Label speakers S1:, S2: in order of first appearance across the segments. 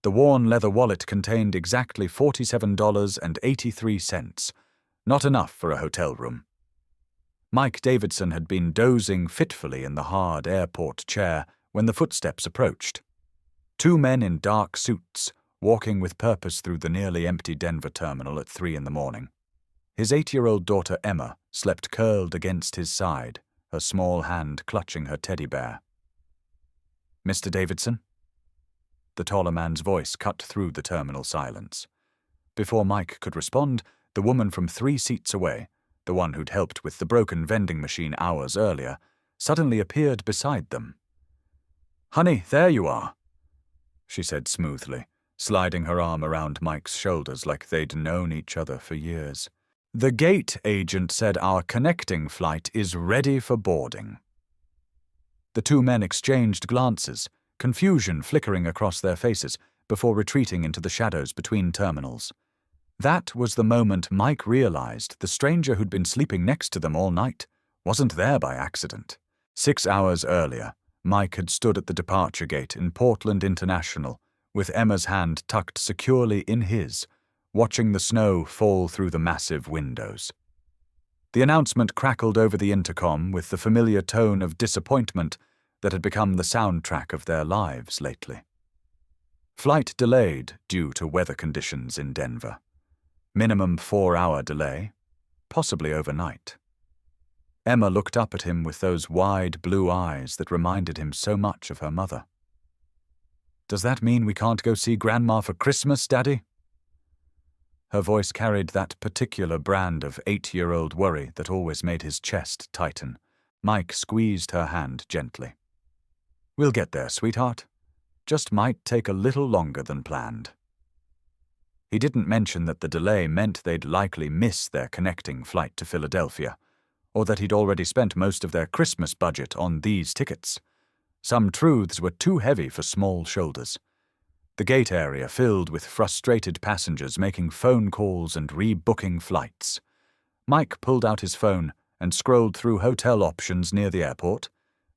S1: The worn leather wallet contained exactly $47.83, not enough for a hotel room. Mike Davidson had been dozing fitfully in the hard airport chair when the footsteps approached. Two men in dark suits, walking with purpose through the nearly empty Denver terminal at 3 a.m. His 8-year-old daughter Emma slept curled against his side, her small hand clutching her teddy bear. "Mr. Davidson?" The taller man's voice cut through the terminal silence. Before Mike could respond, the woman from 3 seats away, the one who'd helped with the broken vending machine hours earlier, suddenly appeared beside them. "Honey, there you are," she said smoothly, sliding her arm around Mike's shoulders like they'd known each other for years. "The gate agent said our connecting flight is ready for boarding." The two men exchanged glances, confusion flickering across their faces before retreating into the shadows between terminals. That was the moment Mike realized the stranger who'd been sleeping next to them all night wasn't there by accident. 6 hours earlier, Mike had stood at the departure gate in Portland International, with Emma's hand tucked securely in his, watching the snow fall through the massive windows. The announcement crackled over the intercom with the familiar tone of disappointment that had become the soundtrack of their lives lately. Flight delayed due to weather conditions in Denver. Minimum 4-hour delay, possibly overnight. Emma looked up at him with those wide blue eyes that reminded him so much of her mother. "Does that mean we can't go see Grandma for Christmas, Daddy?" Her voice carried that particular brand of 8-year-old worry that always made his chest tighten. Mike squeezed her hand gently. "We'll get there, sweetheart. Just might take a little longer than planned." He didn't mention that the delay meant they'd likely miss their connecting flight to Philadelphia, or that he'd already spent most of their Christmas budget on these tickets. Some truths were too heavy for small shoulders. The gate area filled with frustrated passengers making phone calls and rebooking flights. Mike pulled out his phone and scrolled through hotel options near the airport.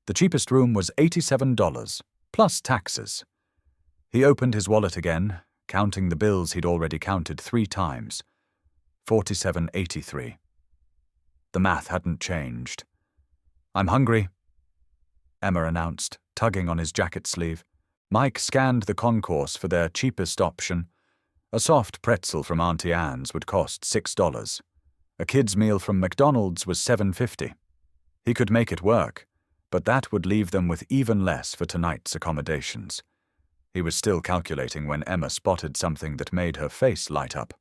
S1: The cheapest room was $87, plus taxes. He opened his wallet again, counting the bills he'd already counted 3 times. $47.83. The math hadn't changed. "I'm hungry," Emma announced, tugging on his jacket sleeve. Mike scanned the concourse for their cheapest option. A soft pretzel from Auntie Anne's would cost $6. A kid's meal from McDonald's was $7.50. He could make it work, but that would leave them with even less for tonight's accommodations. He was still calculating when Emma spotted something that made her face light up.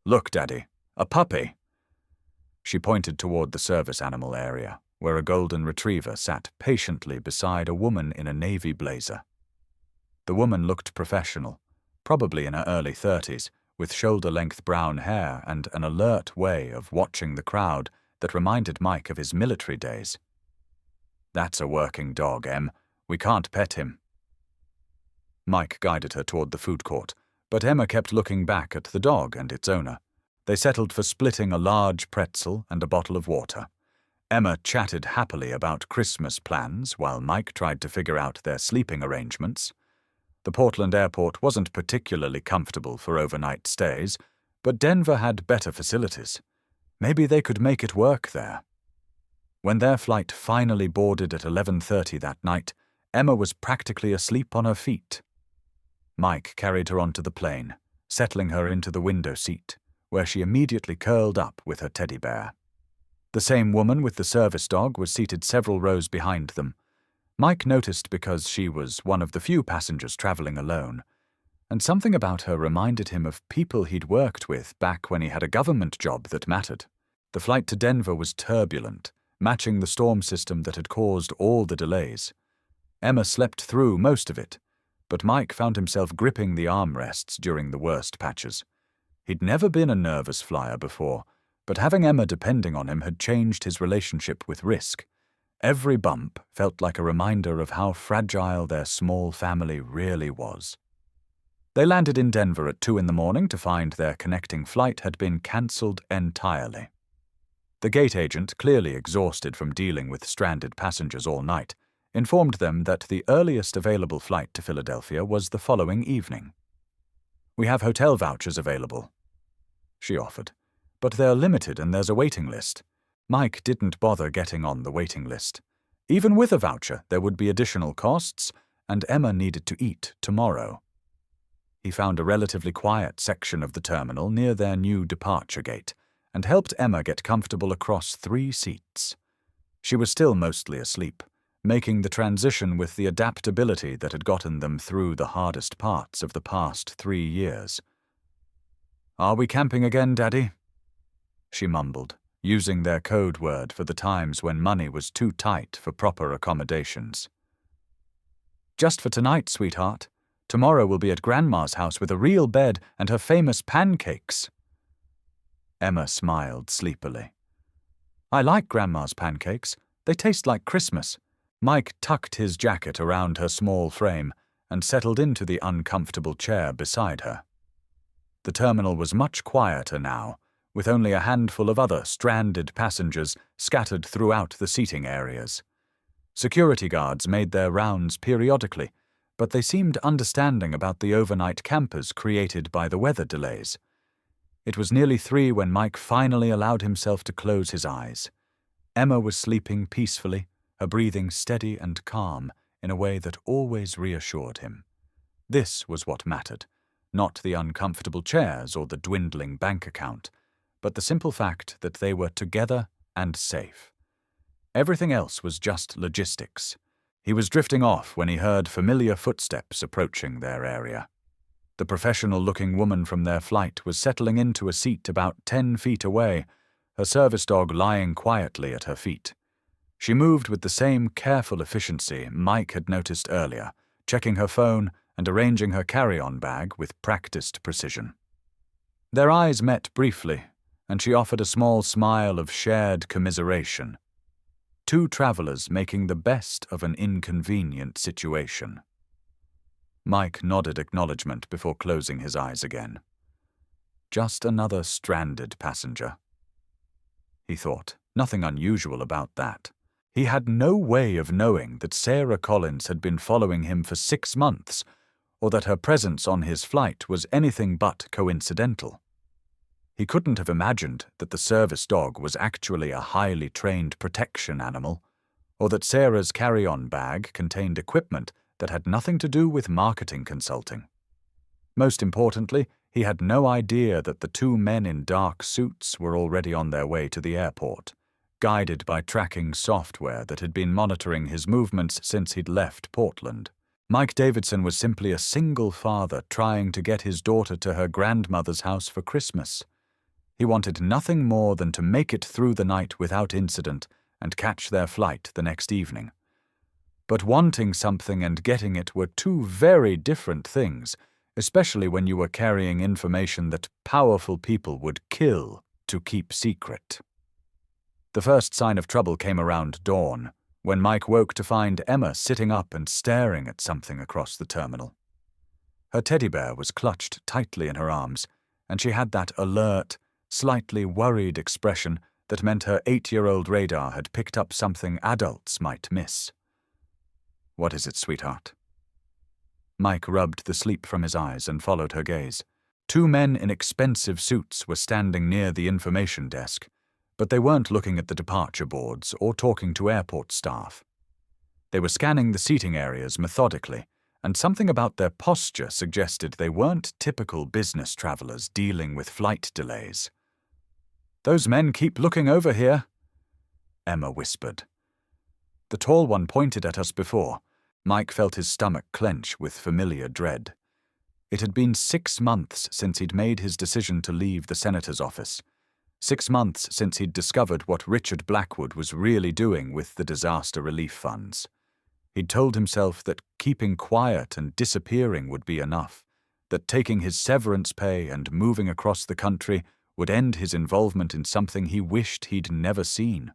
S1: "Look, Daddy, a puppy." She pointed toward the service animal area, where a golden retriever sat patiently beside a woman in a navy blazer. The woman looked professional, probably in her early 30s, with shoulder-length brown hair and an alert way of watching the crowd that reminded Mike of his military days. "That's a working dog, Em. We can't pet him." Mike guided her toward the food court, but Emma kept looking back at the dog and its owner. They settled for splitting a large pretzel and a bottle of water. Emma chatted happily about Christmas plans while Mike tried to figure out their sleeping arrangements. The Portland airport wasn't particularly comfortable for overnight stays, but Denver had better facilities. Maybe they could make it work there. When their flight finally boarded at 11:30 that night, Emma was practically asleep on her feet. Mike carried her onto the plane, settling her into the window seat, where she immediately curled up with her teddy bear. The same woman with the service dog was seated several rows behind them. Mike noticed because she was one of the few passengers traveling alone, and something about her reminded him of people he'd worked with back when he had a government job that mattered. The flight to Denver was turbulent, matching the storm system that had caused all the delays. Emma slept through most of it, but Mike found himself gripping the armrests during the worst patches. He'd never been a nervous flyer before, but having Emma depending on him had changed his relationship with risk. Every bump felt like a reminder of how fragile their small family really was. They landed in Denver at 2 a.m. to find their connecting flight had been cancelled entirely. The gate agent, clearly exhausted from dealing with stranded passengers all night, informed them that the earliest available flight to Philadelphia was the following evening. We have hotel vouchers available, she offered. But they're limited and there's a waiting list. Mike didn't bother getting on the waiting list. Even with a voucher, there would be additional costs, and Emma needed to eat tomorrow. He found a relatively quiet section of the terminal near their new departure gate, and helped Emma get comfortable across 3 seats. She was still mostly asleep, making the transition with the adaptability that had gotten them through the hardest parts of the past 3 years. "Are we camping again, Daddy?" she mumbled, using their code word for the times when money was too tight for proper accommodations. "Just for tonight, sweetheart. Tomorrow we'll be at Grandma's house with a real bed and her famous pancakes." Emma smiled sleepily. "I like Grandma's pancakes. They taste like Christmas." Mike tucked his jacket around her small frame and settled into the uncomfortable chair beside her. The terminal was much quieter now, with only a handful of other stranded passengers scattered throughout the seating areas. Security guards made their rounds periodically, but they seemed understanding about the overnight campers created by the weather delays. It was nearly 3 when Mike finally allowed himself to close his eyes. Emma was sleeping peacefully, her breathing steady and calm in a way that always reassured him. This was what mattered, not the uncomfortable chairs or the dwindling bank account, but the simple fact that they were together and safe. Everything else was just logistics. He was drifting off when he heard familiar footsteps approaching their area. The professional-looking woman from their flight was settling into a seat about 10 feet away, her service dog lying quietly at her feet. She moved with the same careful efficiency Mike had noticed earlier, checking her phone and arranging her carry-on bag with practiced precision. Their eyes met briefly, and she offered a small smile of shared commiseration. 2 travelers making the best of an inconvenient situation. Mike nodded acknowledgement before closing his eyes again. Just another stranded passenger, he thought. Nothing unusual about that. He had no way of knowing that Sarah Collins had been following him for 6 months, or that her presence on his flight was anything but coincidental. He couldn't have imagined that the service dog was actually a highly trained protection animal, or that Sarah's carry-on bag contained equipment that had nothing to do with marketing consulting. Most importantly, he had no idea that the 2 men in dark suits were already on their way to the airport, guided by tracking software that had been monitoring his movements since he'd left Portland. Mike Davidson was simply a single father trying to get his daughter to her grandmother's house for Christmas. He wanted nothing more than to make it through the night without incident and catch their flight the next evening. But wanting something and getting it were 2 very different things, especially when you were carrying information that powerful people would kill to keep secret. The first sign of trouble came around dawn, when Mike woke to find Emma sitting up and staring at something across the terminal. Her teddy bear was clutched tightly in her arms, and she had that alert, slightly worried expression that meant her 8-year-old radar had picked up something adults might miss. "What is it, sweetheart?" Mike rubbed the sleep from his eyes and followed her gaze. 2 men in expensive suits were standing near the information desk, but they weren't looking at the departure boards or talking to airport staff. They were scanning the seating areas methodically, and something about their posture suggested they weren't typical business travelers dealing with flight delays. "Those men keep looking over here," Emma whispered. "The tall one pointed at us before." Mike felt his stomach clench with familiar dread. It had been 6 months since he'd made his decision to leave the senator's office. 6 months since he'd discovered what Richard Blackwood was really doing with the disaster relief funds. He'd told himself that keeping quiet and disappearing would be enough, that taking his severance pay and moving across the country would end his involvement in something he wished he'd never seen.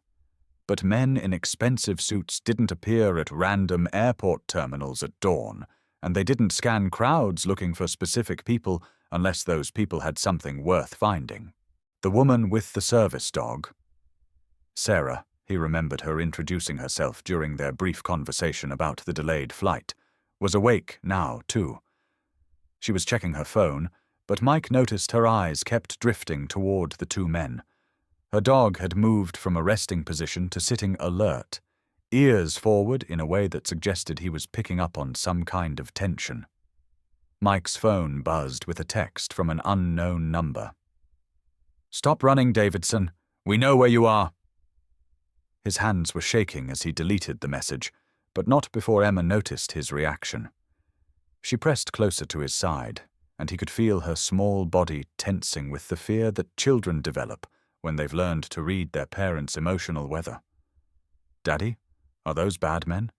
S1: But men in expensive suits didn't appear at random airport terminals at dawn, and they didn't scan crowds looking for specific people unless those people had something worth finding. The woman with the service dog, Sarah, he remembered her introducing herself during their brief conversation about the delayed flight, was awake now, too. She was checking her phone, But Mike noticed her eyes kept drifting toward the two men. Her dog had moved from a resting position to sitting alert, ears forward in a way that suggested he was picking up on some kind of tension. Mike's phone buzzed with a text from an unknown number. "Stop running, Davidson. We know where you are." His hands were shaking as he deleted the message, but not before Emma noticed his reaction. She pressed closer to his side, and he could feel her small body tensing with the fear that children develop when they've learned to read their parents' emotional weather. "Daddy, are those bad men?"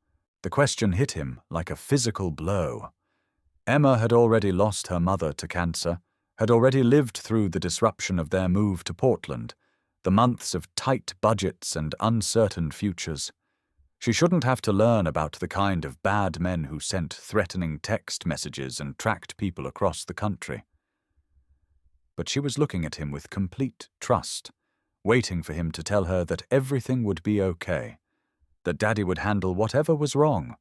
S1: The question hit him like a physical blow. Emma had already lost her mother to cancer, had already lived through the disruption of their move to Portland, the months of tight budgets and uncertain futures. She shouldn't have to learn about the kind of bad men who sent threatening text messages and tracked people across the country. But she was looking at him with complete trust, waiting for him to tell her that everything would be okay, that Daddy would handle whatever was wrong.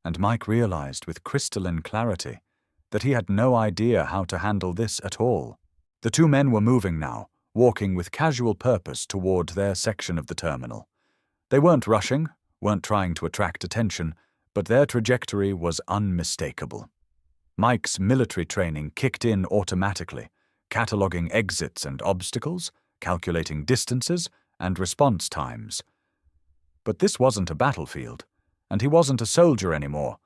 S1: And Mike realized with crystalline clarity that he had no idea how to handle this at all. The two men were moving now, walking with casual purpose toward their section of the terminal. They weren't rushing, weren't trying to attract attention, but their trajectory was unmistakable. Mike's military training kicked in automatically, cataloging exits and obstacles, calculating distances and response times. But this wasn't a battlefield, and he wasn't a soldier anymore.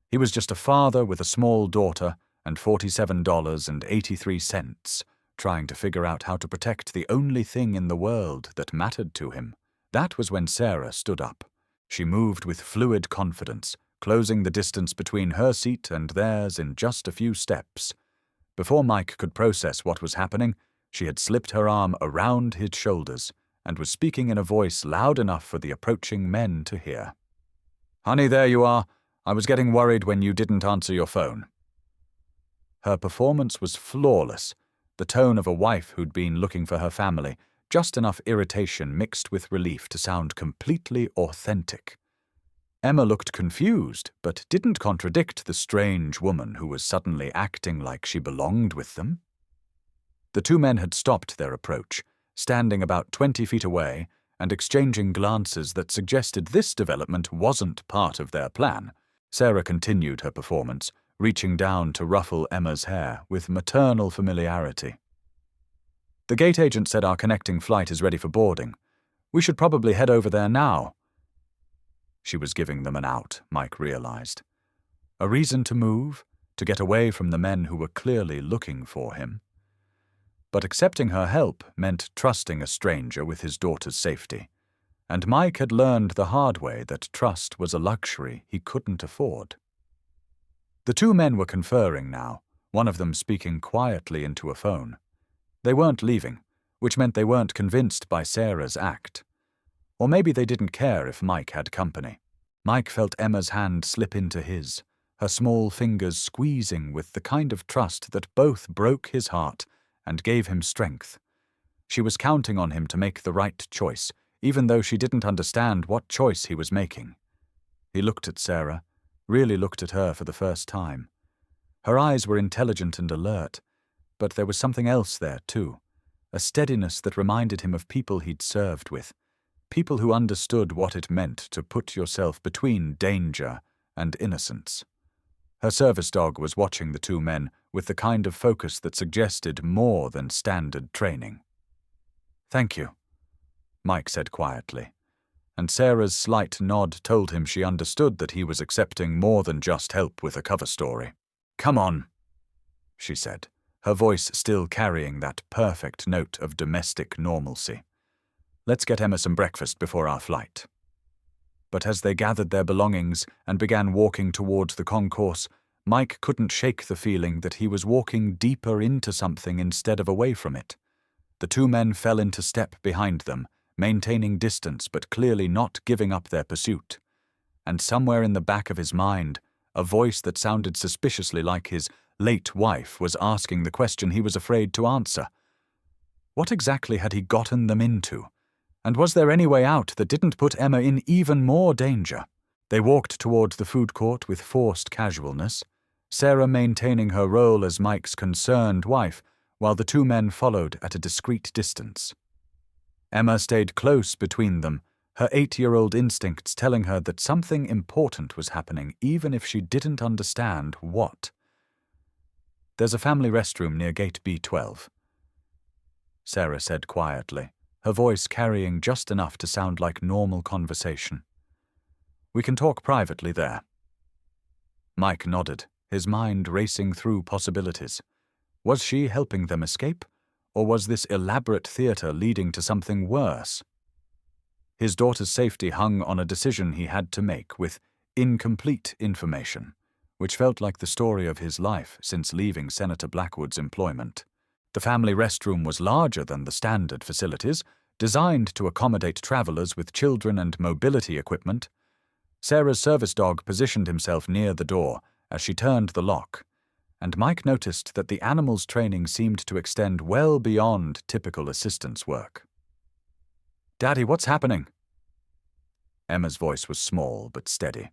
S1: He was just a father with a small daughter and $47.83, trying to figure out how to protect the only thing in the world that mattered to him. That was when Sarah stood up. She moved with fluid confidence, closing the distance between her seat and theirs in just a few steps. Before Mike could process what was happening, she had slipped her arm around his shoulders and was speaking in a voice loud enough for the approaching men to hear. "Honey, there you are. I was getting worried when you didn't answer your phone." Her performance was flawless, the tone of a wife who'd been looking for her family, just enough irritation mixed with relief to sound completely authentic. Emma looked confused, but didn't contradict the strange woman who was suddenly acting like she belonged with them. The two men had stopped their approach, standing about 20 feet away and exchanging glances that suggested this development wasn't part of their plan. Sarah continued her performance, reaching down to ruffle Emma's hair with maternal familiarity. "The gate agent said our connecting flight is ready for boarding. We should probably head over there now." She was giving them an out, Mike realized. A reason to move, to get away from the men who were clearly looking for him. But accepting her help meant trusting a stranger with his daughter's safety, and Mike had learned the hard way that trust was a luxury he couldn't afford. The two men were conferring now, one of them speaking quietly into a phone. They weren't leaving, which meant they weren't convinced by Sarah's act. Or maybe they didn't care if Mike had company. Mike felt Emma's hand slip into his, her small fingers squeezing with the kind of trust that both broke his heart and gave him strength. She was counting on him to make the right choice, even though she didn't understand what choice he was making. He looked at Sarah, really looked at her for the first time. Her eyes were intelligent and alert, but there was something else there too, a steadiness that reminded him of people he'd served with, people who understood what it meant to put yourself between danger and innocence. Her service dog was watching the two men with the kind of focus that suggested more than standard training. "Thank you," Mike said quietly, and Sarah's slight nod told him she understood that he was accepting more than just help with a cover story. "Come on," she said, her voice still carrying that perfect note of domestic normalcy. "Let's get Emma some breakfast before our flight." But as they gathered their belongings and began walking towards the concourse, Mike couldn't shake the feeling that he was walking deeper into something instead of away from it. The two men fell into step behind them, maintaining distance but clearly not giving up their pursuit. And somewhere in the back of his mind, a voice that sounded suspiciously like his late wife was asking the question he was afraid to answer. What exactly had he gotten them into? And was there any way out that didn't put Emma in even more danger? They walked toward the food court with forced casualness, Sarah maintaining her role as Mike's concerned wife, while the two men followed at a discreet distance. Emma stayed close between them, her 8-year-old instincts telling her that something important was happening, even if she didn't understand what. "There's a family restroom near gate B12," Sarah said quietly, her voice carrying just enough to sound like normal conversation. "We can talk privately there." Mike nodded, his mind racing through possibilities. Was she helping them escape, or was this elaborate theater leading to something worse? His daughter's safety hung on a decision he had to make with incomplete information, which felt like the story of his life since leaving Senator Blackwood's employment. The family restroom was larger than the standard facilities, designed to accommodate travelers with children and mobility equipment. Sarah's service dog positioned himself near the door as she turned the lock, and Mike noticed that the animal's training seemed to extend well beyond typical assistance work. "Daddy, what's happening?" Emma's voice was small but steady.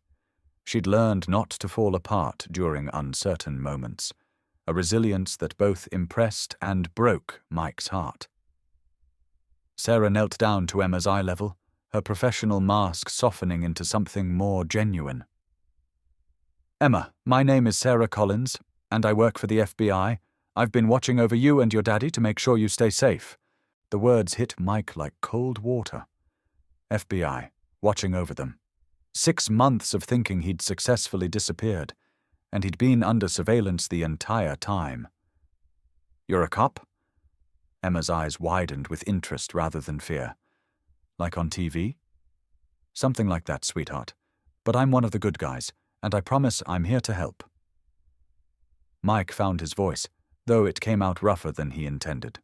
S1: She'd learned not to fall apart during uncertain moments, a resilience that both impressed and broke Mike's heart. Sarah knelt down to Emma's eye level, her professional mask softening into something more genuine. "Emma, my name is Sarah Collins, and I work for the FBI. I've been watching over you and your daddy to make sure you stay safe." The words hit Mike like cold water. FBI, watching over them. 6 months of thinking he'd successfully disappeared, and he'd been under surveillance the entire time. "You're a cop?" Emma's eyes widened with interest rather than fear. "Like on TV?" "Something like that, sweetheart. But I'm one of the good guys, and I promise I'm here to help." Mike found his voice, though it came out rougher than he intended.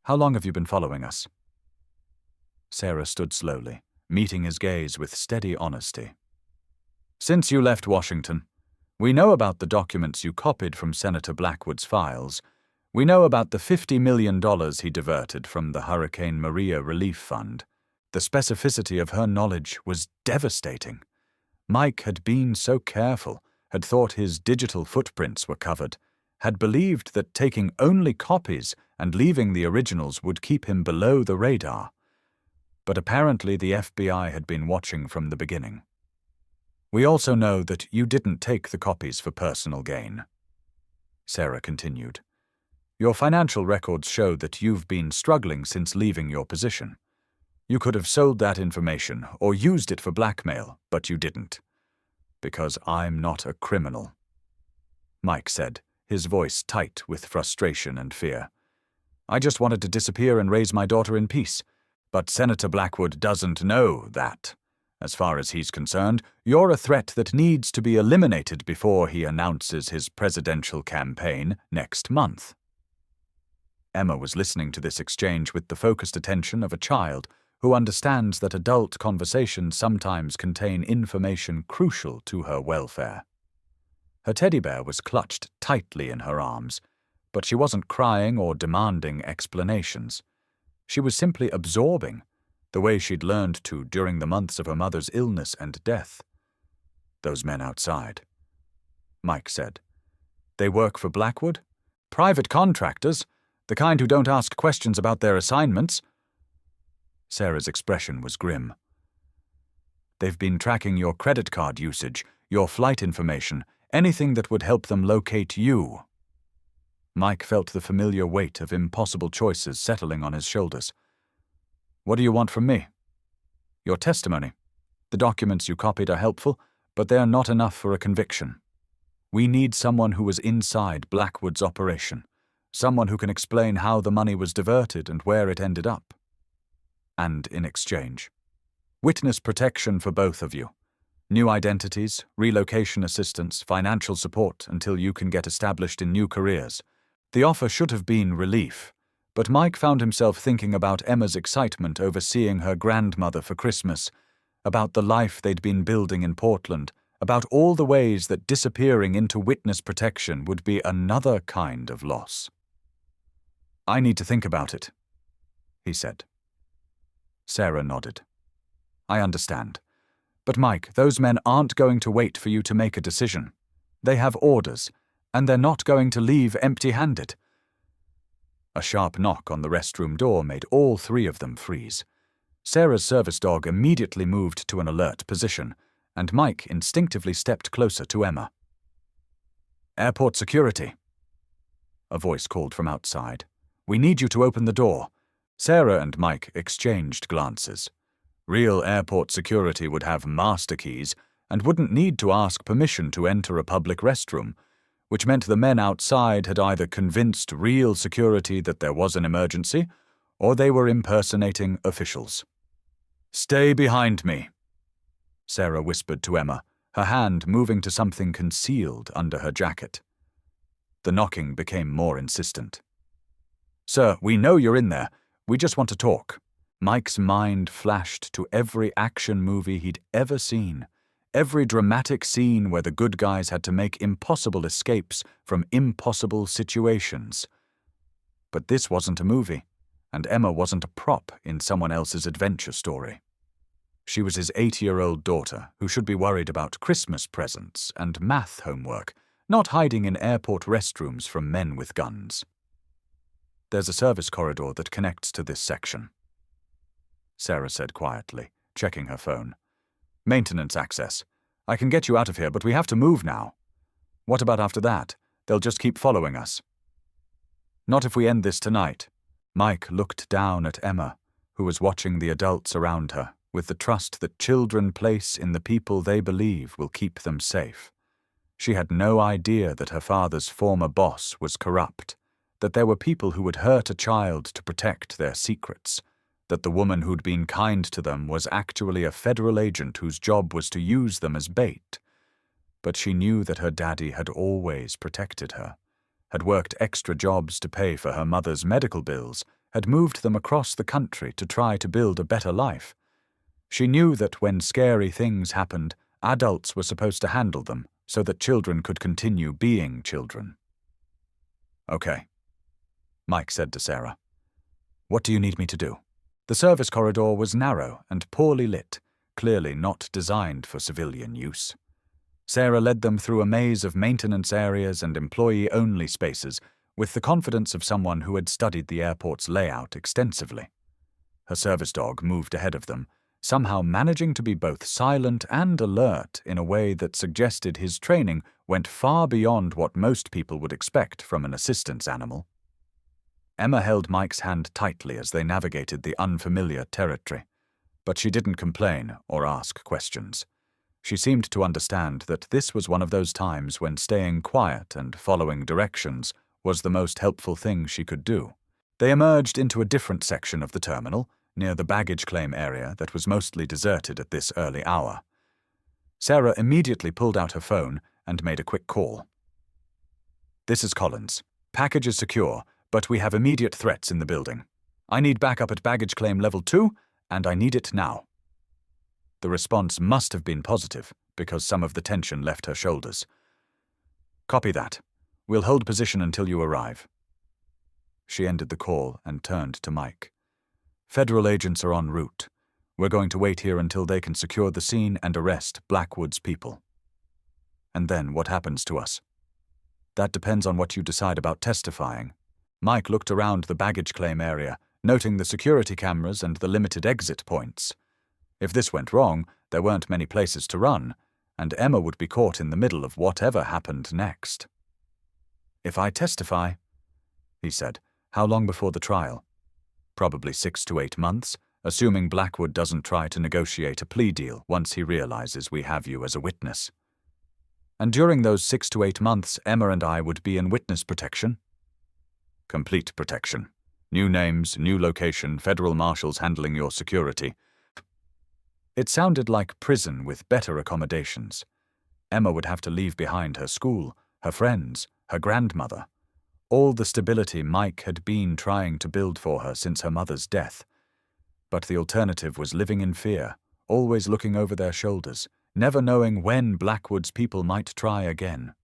S1: "How long have you been following us?" Sarah stood slowly, meeting his gaze with steady honesty. "Since you left Washington. We know about the documents you copied from Senator Blackwood's files. We know about the $50 million he diverted from the Hurricane Maria Relief Fund. The specificity of her knowledge was devastating. Mike had been so careful, had thought his digital footprints were covered, had believed that taking only copies and leaving the originals would keep him below the radar. But apparently the FBI had been watching from the beginning. We also know that you didn't take the copies for personal gain." Sarah continued. "Your financial records show that you've been struggling since leaving your position. You could have sold that information or used it for blackmail, but you didn't. Because I'm not a criminal," Mike said, his voice tight with frustration and fear. "I just wanted to disappear and raise my daughter in peace. But Senator Blackwood doesn't know that. As far as he's concerned, you're a threat that needs to be eliminated before he announces his presidential campaign next month." Emma was listening to this exchange with the focused attention of a child who understands that adult conversations sometimes contain information crucial to her welfare. Her teddy bear was clutched tightly in her arms, but she wasn't crying or demanding explanations. She was simply absorbing, the way she'd learned to during the months of her mother's illness and death. "Those men outside," Mike said. "They work for Blackwood? Private contractors? The kind who don't ask questions about their assignments?" Sarah's expression was grim. "They've been tracking your credit card usage, your flight information, anything that would help them locate you." Mike felt the familiar weight of impossible choices settling on his shoulders. "What do you want from me?" "Your testimony. The documents you copied are helpful, but they're not enough for a conviction. We need someone who was inside Blackwood's operation, someone who can explain how the money was diverted and where it ended up. And in exchange, witness protection for both of you. New identities, relocation assistance, financial support until you can get established in new careers." The offer should have been relief, but Mike found himself thinking about Emma's excitement over seeing her grandmother for Christmas, about the life they'd been building in Portland, about all the ways that disappearing into witness protection would be another kind of loss. "I need to think about it," he said. Sarah nodded. "I understand. But Mike, those men aren't going to wait for you to make a decision. They have orders, and they're not going to leave empty-handed." A sharp knock on the restroom door made all three of them freeze. Sarah's service dog immediately moved to an alert position, and Mike instinctively stepped closer to Emma. "Airport security," a voice called from outside. "We need you to open the door." Sarah and Mike exchanged glances. Real airport security would have master keys and wouldn't need to ask permission to enter a public restroom, which meant the men outside had either convinced real security that there was an emergency, or they were impersonating officials. "Stay behind me," Sarah whispered to Emma, her hand moving to something concealed under her jacket. The knocking became more insistent. "Sir, we know you're in there. We just want to talk." Mike's mind flashed to every action movie he'd ever seen, every dramatic scene where the good guys had to make impossible escapes from impossible situations. But this wasn't a movie, and Emma wasn't a prop in someone else's adventure story. She was his 8-year-old daughter, who should be worried about Christmas presents and math homework, not hiding in airport restrooms from men with guns. "There's a service corridor that connects to this section," Sarah said quietly, checking her phone. "Maintenance access. I can get you out of here, but we have to move now." "What about after that? They'll just keep following us." "Not if we end this tonight." Mike looked down at Emma, who was watching the adults around her, with the trust that children place in the people they believe will keep them safe. She had no idea that her father's former boss was corrupt, that there were people who would hurt a child to protect their secrets, that the woman who'd been kind to them was actually a federal agent whose job was to use them as bait. But she knew that her daddy had always protected her, had worked extra jobs to pay for her mother's medical bills, had moved them across the country to try to build a better life. She knew that when scary things happened, adults were supposed to handle them so that children could continue being children. "Okay," Mike said to Sarah. "What do you need me to do?" The service corridor was narrow and poorly lit, clearly not designed for civilian use. Sarah led them through a maze of maintenance areas and employee-only spaces with the confidence of someone who had studied the airport's layout extensively. Her service dog moved ahead of them, somehow managing to be both silent and alert in a way that suggested his training went far beyond what most people would expect from an assistance animal. Emma held Mike's hand tightly as they navigated the unfamiliar territory, but she didn't complain or ask questions. She seemed to understand that this was one of those times when staying quiet and following directions was the most helpful thing she could do. They emerged into a different section of the terminal, near the baggage claim area that was mostly deserted at this early hour. Sarah immediately pulled out her phone and made a quick call. "This is Collins. Package is secure, but we have immediate threats in the building. I need backup at baggage claim level 2, and I need it now." The response must have been positive, because some of the tension left her shoulders. "Copy that. We'll hold position until you arrive." She ended the call and turned to Mike. "Federal agents are en route. We're going to wait here until they can secure the scene and arrest Blackwood's people. And then what happens to us?" "That depends on what you decide about testifying." Mike looked around the baggage claim area, noting the security cameras and the limited exit points. If this went wrong, there weren't many places to run, and Emma would be caught in the middle of whatever happened next. "If I testify," he said, "how long before the trial?" "Probably 6 to 8 months, assuming Blackwood doesn't try to negotiate a plea deal once he realizes we have you as a witness." "And during those 6 to 8 months, Emma and I would be in witness protection?" "Complete protection. New names, new location, federal marshals handling your security." It sounded like prison with better accommodations. Emma would have to leave behind her school, her friends, her grandmother, all the stability Mike had been trying to build for her since her mother's death. But the alternative was living in fear, always looking over their shoulders, never knowing when Blackwood's people might try again.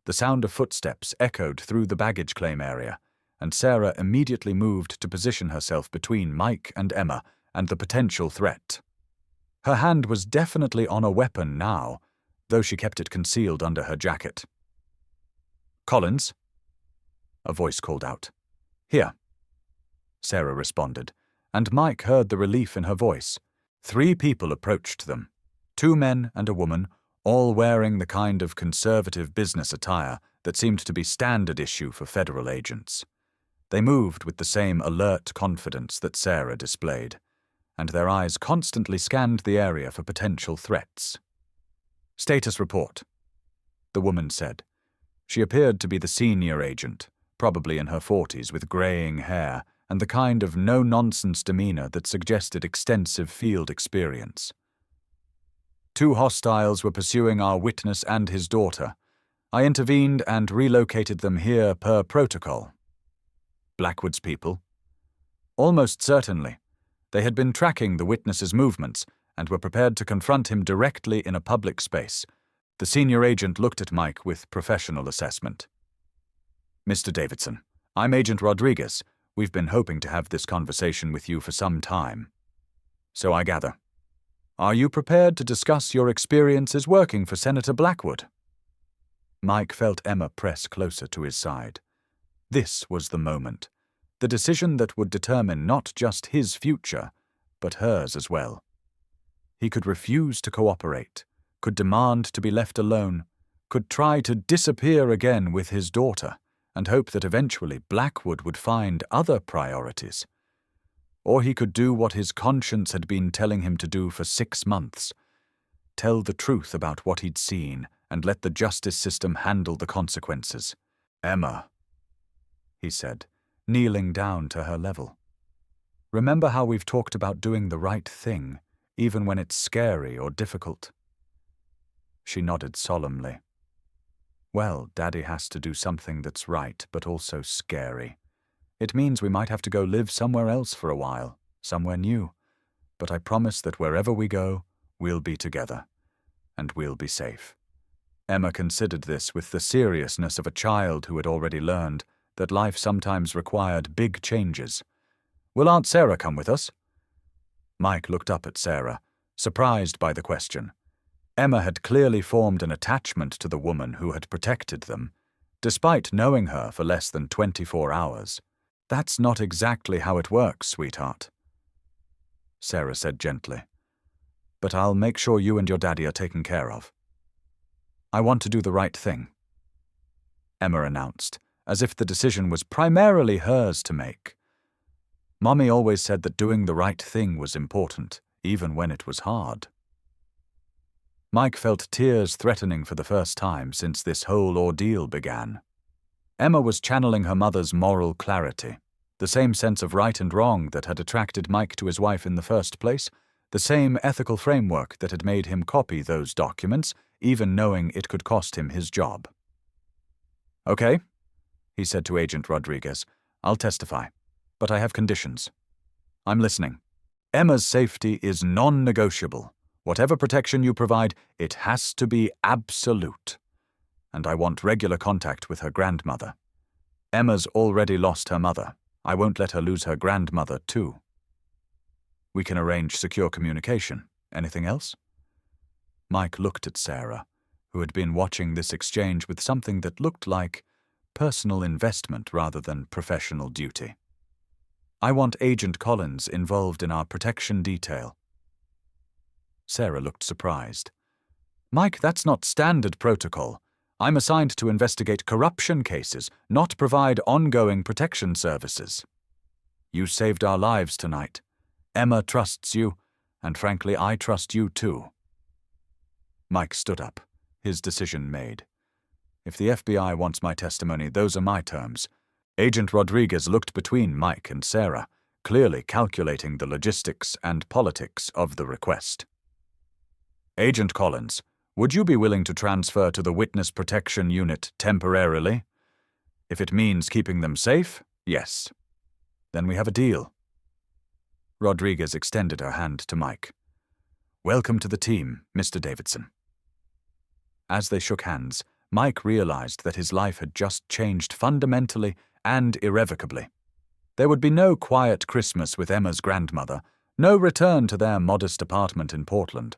S1: The sound of footsteps echoed through the baggage claim area, and Sarah immediately moved to position herself between Mike and Emma and the potential threat. Her hand was definitely on a weapon now, though she kept it concealed under her jacket. "Collins?" a voice called out. "Here," Sarah responded, and Mike heard the relief in her voice. 3 people approached them, 2 men and a woman, all wearing the kind of conservative business attire that seemed to be standard issue for federal agents. They moved with the same alert confidence that Sarah displayed, and their eyes constantly scanned the area for potential threats. "Status report," the woman said. She appeared to be the senior agent, probably in her 40s with graying hair and the kind of no-nonsense demeanor that suggested extensive field experience. "2 hostiles were pursuing our witness and his daughter. I intervened and relocated them here per protocol." "Blackwood's people?" "Almost certainly. They had been tracking the witness's movements and were prepared to confront him directly in a public space." The senior agent looked at Mike with professional assessment. "Mr. Davidson, I'm Agent Rodriguez. We've been hoping to have this conversation with you for some time." "So I gather. Are you prepared to discuss your experiences working for Senator Blackwood?" Mike felt Emma press closer to his side. This was the moment, the decision that would determine not just his future, but hers as well. He could refuse to cooperate, could demand to be left alone, could try to disappear again with his daughter, and hope that eventually Blackwood would find other priorities. Or he could do what his conscience had been telling him to do for 6 months, tell the truth about what he'd seen and let the justice system handle the consequences. "Emma," he said, kneeling down to her level. "Remember how we've talked about doing the right thing, even when it's scary or difficult?" She nodded solemnly. "Well, Daddy has to do something that's right, but also scary. It means we might have to go live somewhere else for a while, somewhere new. But I promise that wherever we go, we'll be together. And we'll be safe." Emma considered this with the seriousness of a child who had already learned that life sometimes required big changes. "Will Aunt Sarah come with us?" Mike looked up at Sarah, surprised by the question. Emma had clearly formed an attachment to the woman who had protected them, despite knowing her for less than 24 hours. "That's not exactly how it works, sweetheart," Sarah said gently. "But I'll make sure you and your daddy are taken care of." "I want to do the right thing," Emma announced, as if the decision was primarily hers to make. "Mommy always said that doing the right thing was important, even when it was hard." Mike felt tears threatening for the first time since this whole ordeal began. Emma was channeling her mother's moral clarity, the same sense of right and wrong that had attracted Mike to his wife in the first place, the same ethical framework that had made him copy those documents, even knowing it could cost him his job. "Okay," he said to Agent Rodriguez, "I'll testify, but I have conditions." "I'm listening." "Emma's safety is non-negotiable. Whatever protection you provide, it has to be absolute. And I want regular contact with her grandmother. Emma's already lost her mother. I won't let her lose her grandmother, too." "We can arrange secure communication. Anything else?" Mike looked at Sarah, who had been watching this exchange with something that looked like personal investment rather than professional duty. "I want Agent Collins involved in our protection detail." Sarah looked surprised. "Mike, that's not standard protocol. I'm assigned to investigate corruption cases, not provide ongoing protection services." "You saved our lives tonight. Emma trusts you, and frankly, I trust you too." Mike stood up, his decision made. "If the FBI wants my testimony, those are my terms." Agent Rodriguez looked between Mike and Sarah, clearly calculating the logistics and politics of the request. "Agent Collins, would you be willing to transfer to the Witness Protection Unit temporarily? If it means keeping them safe, yes. Then we have a deal." Rodriguez extended her hand to Mike. "Welcome to the team, Mr. Davidson." As they shook hands, Mike realized that his life had just changed fundamentally and irrevocably. There would be no quiet Christmas with Emma's grandmother, no return to their modest apartment in Portland,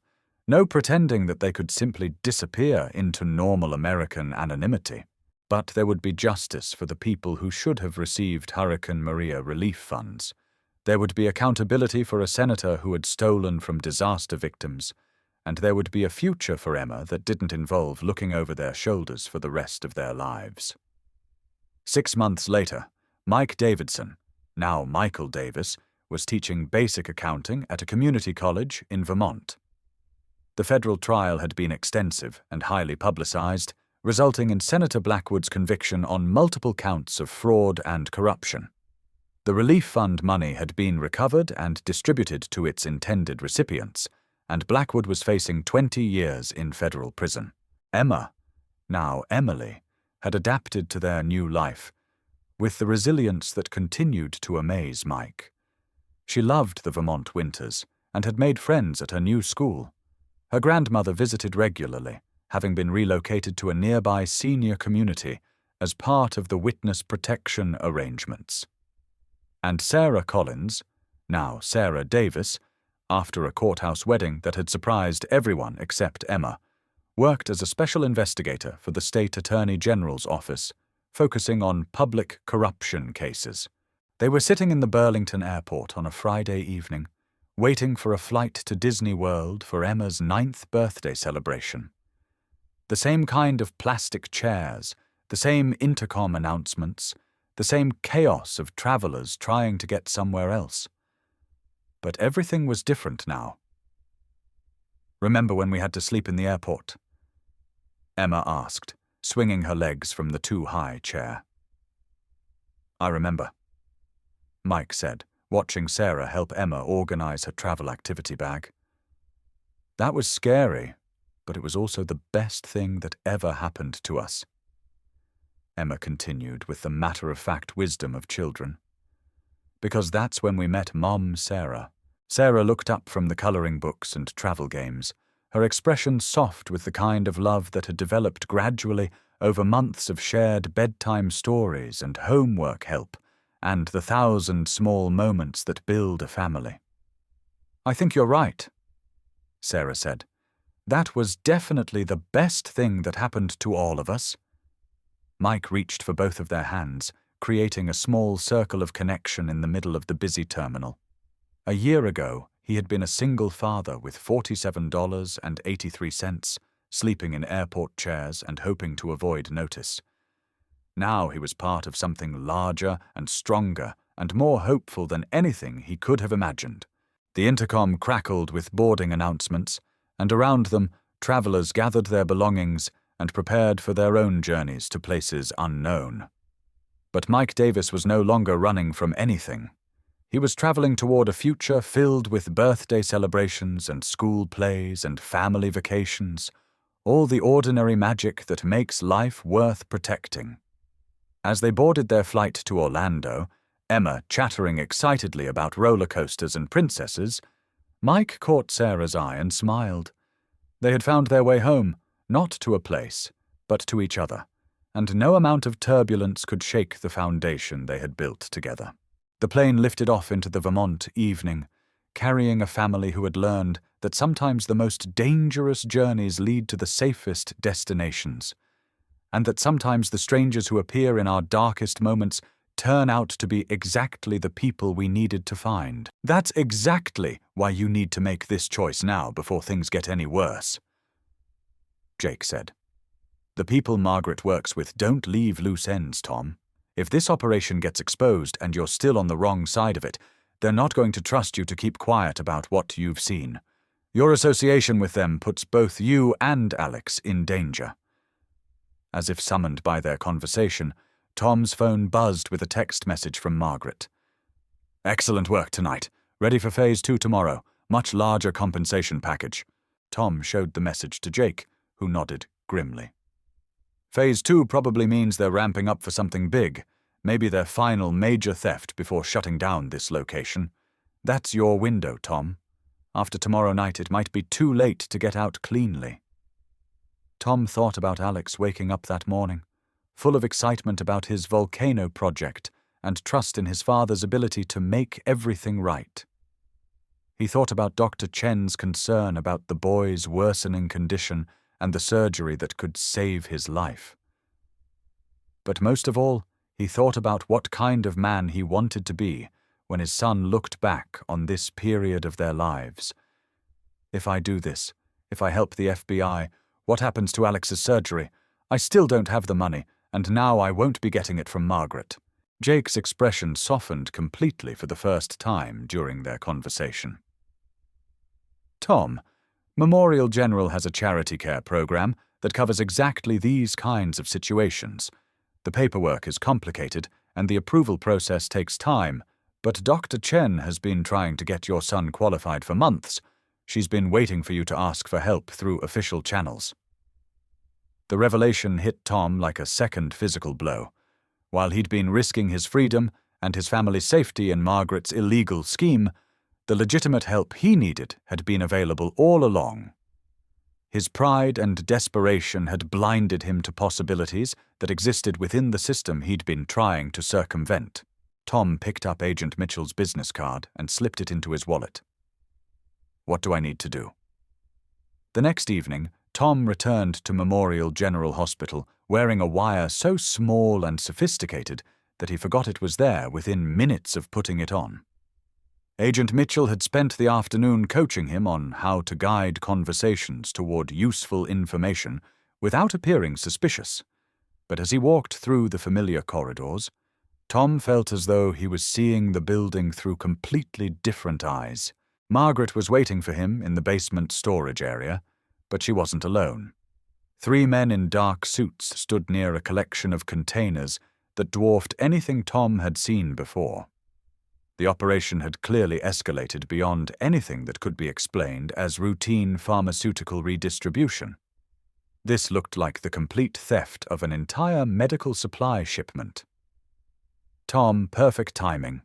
S1: No pretending that they could simply disappear into normal American anonymity. But there would be justice for the people who should have received Hurricane Maria relief funds. There would be accountability for a senator who had stolen from disaster victims, and there would be a future for Emma that didn't involve looking over their shoulders for the rest of their lives. 6 months later, Mike Davidson, now Michael Davis, was teaching basic accounting at a community college in Vermont. The federal trial had been extensive and highly publicized, resulting in Senator Blackwood's conviction on multiple counts of fraud and corruption. The relief fund money had been recovered and distributed to its intended recipients, and Blackwood was facing 20 years in federal prison. Emma, now Emily, had adapted to their new life, with the resilience that continued to amaze Mike. She loved the Vermont winters and had made friends at her new school. Her grandmother visited regularly, having been relocated to a nearby senior community as part of the witness protection arrangements. And Sarah Collins, now Sarah Davis, after a courthouse wedding that had surprised everyone except Emma, worked as a special investigator for the state attorney general's office, focusing on public corruption cases. They were sitting in the Burlington airport on a Friday evening, waiting for a flight to Disney World for Emma's 9th birthday celebration. The same kind of plastic chairs, the same intercom announcements, the same chaos of travelers trying to get somewhere else. But everything was different now. "Remember when we had to sleep in the airport?" Emma asked, swinging her legs from the too-high chair. "I remember," Mike said, watching Sarah help Emma organize her travel activity bag. "That was scary, but it was also the best thing that ever happened to us," Emma continued with the matter-of-fact wisdom of children. "Because that's when we met Mom Sarah." Sarah looked up from the coloring books and travel games, her expression soft with the kind of love that had developed gradually over months of shared bedtime stories and homework help, and the 1,000 small moments that build a family. "I think you're right," Sarah said. "That was definitely the best thing that happened to all of us." Mike reached for both of their hands, creating a small circle of connection in the middle of the busy terminal. A year ago, he had been a single father with $47.83, sleeping in airport chairs and hoping to avoid notice. Now he was part of something larger and stronger and more hopeful than anything he could have imagined. The intercom crackled with boarding announcements, and around them, travelers gathered their belongings and prepared for their own journeys to places unknown. But Mike Davis was no longer running from anything. He was traveling toward a future filled with birthday celebrations and school plays and family vacations, all the ordinary magic that makes life worth protecting. As they boarded their flight to Orlando, Emma chattering excitedly about roller coasters and princesses, Mike caught Sarah's eye and smiled. They had found their way home, not to a place, but to each other, and no amount of turbulence could shake the foundation they had built together. The plane lifted off into the Vermont evening, carrying a family who had learned that sometimes the most dangerous journeys lead to the safest destinations, and that sometimes the strangers who appear in our darkest moments turn out to be exactly the people we needed to find. That's exactly why you need to make this choice now before things get any worse, Jake said. "The people Margaret works with don't leave loose ends, Tom. If this operation gets exposed and you're still on the wrong side of it, they're not going to trust you to keep quiet about what you've seen. Your association with them puts both you and Alex in danger." As if summoned by their conversation, Tom's phone buzzed with a text message from Margaret. "Excellent work tonight. Ready for Phase 2 tomorrow. Much larger compensation package." Tom showed the message to Jake, who nodded grimly. "Phase 2 probably means they're ramping up for something big, maybe their final major theft before shutting down this location. That's your window, Tom. After tomorrow night, it might be too late to get out cleanly." Tom thought about Alex waking up that morning, full of excitement about his volcano project and trust in his father's ability to make everything right. He thought about Dr. Chen's concern about the boy's worsening condition and the surgery that could save his life. But most of all, he thought about what kind of man he wanted to be when his son looked back on this period of their lives. If I do this, if I help the FBI, what happens to Alex's surgery? I still don't have the money, and now I won't be getting it from Margaret. Jake's expression softened completely for the first time during their conversation. Tom, Memorial General has a charity care program that covers exactly these kinds of situations. The paperwork is complicated, and the approval process takes time, but Dr. Chen has been trying to get your son qualified for months. She's been waiting for you to ask for help through official channels. The revelation hit Tom like a second physical blow. While he'd been risking his freedom and his family's safety in Margaret's illegal scheme, the legitimate help he needed had been available all along. His pride and desperation had blinded him to possibilities that existed within the system he'd been trying to circumvent. Tom picked up Agent Mitchell's business card and slipped it into his wallet. What do I need to do? The next evening, Tom returned to Memorial General Hospital wearing a wire so small and sophisticated that he forgot it was there within minutes of putting it on. Agent Mitchell had spent the afternoon coaching him on how to guide conversations toward useful information without appearing suspicious. But as he walked through the familiar corridors, Tom felt as though he was seeing the building through completely different eyes. Margaret was waiting for him in the basement storage area, but she wasn't alone. 3 men in dark suits stood near a collection of containers that dwarfed anything Tom had seen before. The operation had clearly escalated beyond anything that could be explained as routine pharmaceutical redistribution. This looked like the complete theft of an entire medical supply shipment. Tom, perfect timing,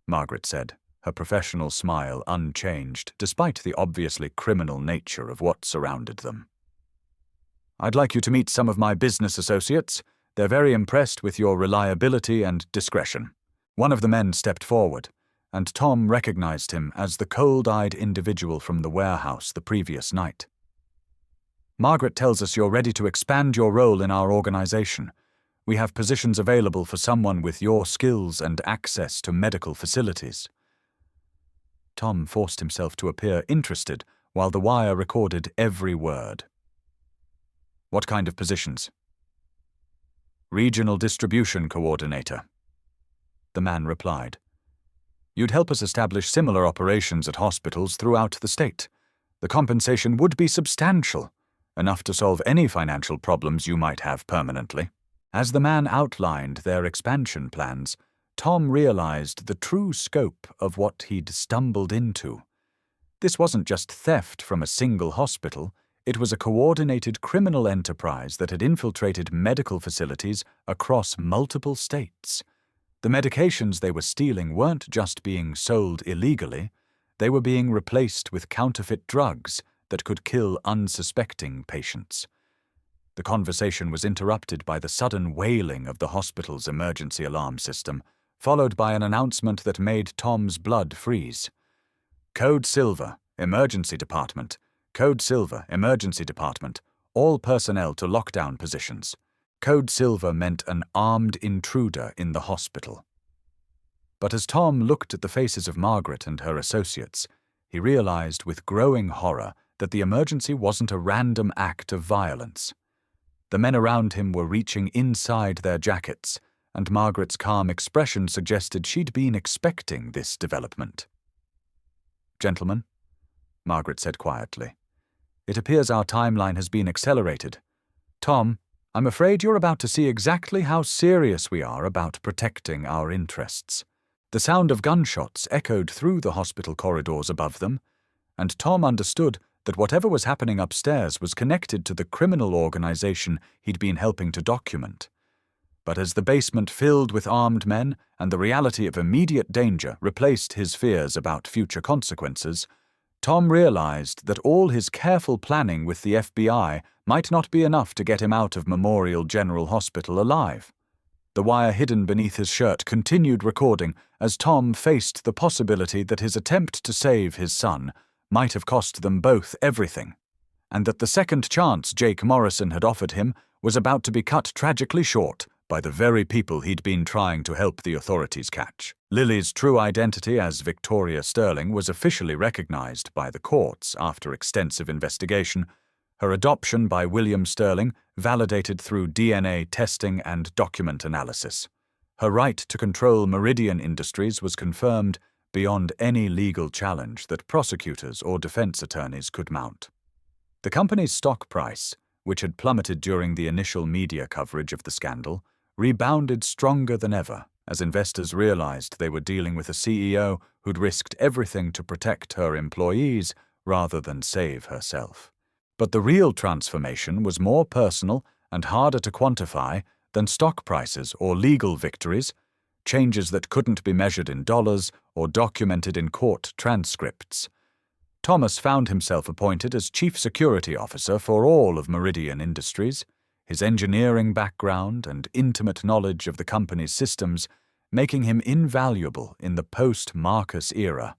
S1: Margaret said, her professional smile unchanged despite the obviously criminal nature of what surrounded them. I'd like you to meet some of my business associates. They're very impressed with your reliability and discretion. One of the men stepped forward, and Tom recognized him as the cold-eyed individual from the warehouse the previous night. Margaret tells us you're ready to expand your role in our organization. We have positions available for someone with your skills and access to medical facilities. Tom forced himself to appear interested while the wire recorded every word. What kind of positions? Regional Distribution Coordinator, the man replied. You'd help us establish similar operations at hospitals throughout the state. The compensation would be substantial, enough to solve any financial problems you might have permanently. As the man outlined their expansion plans, Tom realized the true scope of what he'd stumbled into. This wasn't just theft from a single hospital, it was a coordinated criminal enterprise that had infiltrated medical facilities across multiple states. The medications they were stealing weren't just being sold illegally, they were being replaced with counterfeit drugs that could kill unsuspecting patients. The conversation was interrupted by the sudden wailing of the hospital's emergency alarm system, followed by an announcement that made Tom's blood freeze. Code Silver, Emergency Department. Code Silver, Emergency Department. All personnel to lockdown positions. Code Silver meant an armed intruder in the hospital. But as Tom looked at the faces of Margaret and her associates, he realized with growing horror that the emergency wasn't a random act of violence. The men around him were reaching inside their jackets, and Margaret's calm expression suggested she'd been expecting this development. Gentlemen, Margaret said quietly, it appears our timeline has been accelerated. Tom, I'm afraid you're about to see exactly how serious we are about protecting our interests. The sound of gunshots echoed through the hospital corridors above them, and Tom understood that whatever was happening upstairs was connected to the criminal organization he'd been helping to document. But as the basement filled with armed men and the reality of immediate danger replaced his fears about future consequences, Tom realized that all his careful planning with the FBI might not be enough to get him out of Memorial General Hospital alive. The wire hidden beneath his shirt continued recording as Tom faced the possibility that his attempt to save his son might have cost them both everything, and that the second chance Jake Morrison had offered him was about to be cut tragically short by the very people he'd been trying to help the authorities catch. Lily's true identity as Victoria Sterling was officially recognized by the courts after extensive investigation, her adoption by William Sterling validated through DNA testing and document analysis. Her right to control Meridian Industries was confirmed beyond any legal challenge that prosecutors or defense attorneys could mount. The company's stock price, which had plummeted during the initial media coverage of the scandal, rebounded stronger than ever as investors realized they were dealing with a CEO who'd risked everything to protect her employees rather than save herself. But the real transformation was more personal and harder to quantify than stock prices or legal victories, changes that couldn't be measured in dollars or documented in court transcripts. Thomas found himself appointed as Chief Security Officer for all of Meridian Industries, his engineering background and intimate knowledge of the company's systems making him invaluable in the post-Marcus era.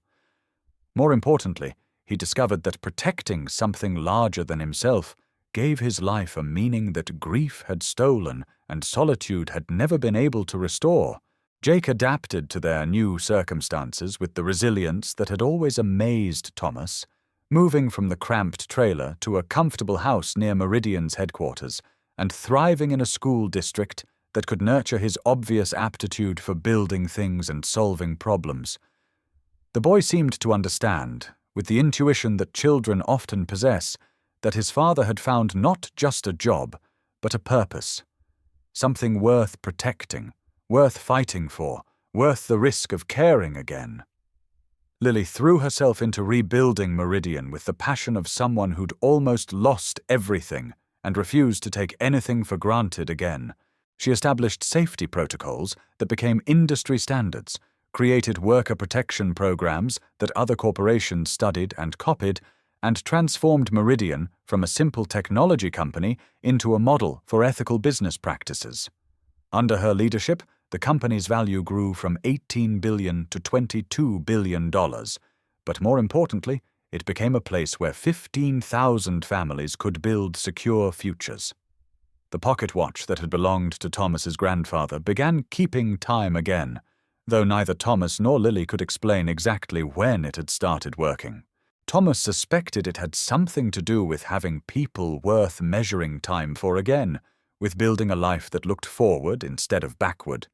S1: More importantly, he discovered that protecting something larger than himself gave his life a meaning that grief had stolen and solitude had never been able to restore. Jake adapted to their new circumstances with the resilience that had always amazed Thomas, moving from the cramped trailer to a comfortable house near Meridian's headquarters and thriving in a school district that could nurture his obvious aptitude for building things and solving problems. The boy seemed to understand, with the intuition that children often possess, that his father had found not just a job, but a purpose. Something worth protecting, worth fighting for, worth the risk of caring again. Lily threw herself into rebuilding Meridian with the passion of someone who'd almost lost everything and refused to take anything for granted again. She established safety protocols that became industry standards, created worker protection programs that other corporations studied and copied, and transformed Meridian from a simple technology company into a model for ethical business practices. Under her leadership, the company's value grew from $18 billion to $22 billion, but more importantly, it became a place where 15,000 families could build secure futures. The pocket watch that had belonged to Thomas's grandfather began keeping time again, though neither Thomas nor Lily could explain exactly when it had started working. Thomas suspected it had something to do with having people worth measuring time for again, with building a life that looked forward instead of backward.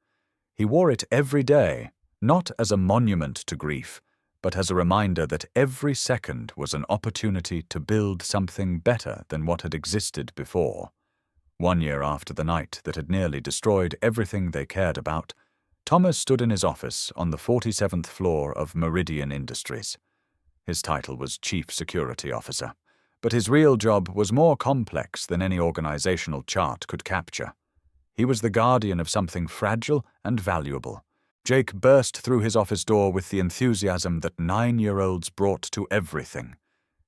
S1: He wore it every day, not as a monument to grief, but as a reminder that every second was an opportunity to build something better than what had existed before. 1 year after the night that had nearly destroyed everything they cared about, Thomas stood in his office on the 47th floor of Meridian Industries. His title was Chief Security Officer, but his real job was more complex than any organizational chart could capture. He was the guardian of something fragile and valuable. Jake burst through his office door with the enthusiasm that 9-year-olds brought to everything,